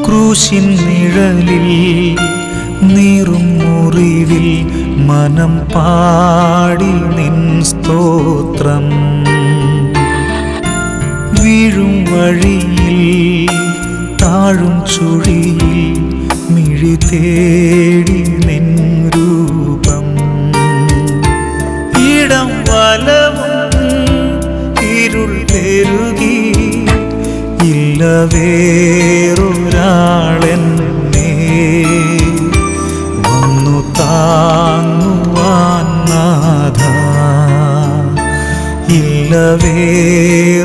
ക്രൂശിൻ നിഴലിൽ നീറും മുറിവിൽ മനം പാടി നിൻ സ്തോത്രം. വീഴും വഴിയിൽ താഴും ചുഴിയിൽ മിഴി തേടി നിൻ രൂപം. ഇടം വലവും ഇരുൾ പെരുകി ഇല്ല വേറൊരാളെന്നെ വന്നു താങ്ങുവാൻ നാഥ. ഇല്ല വേറൊരാൾ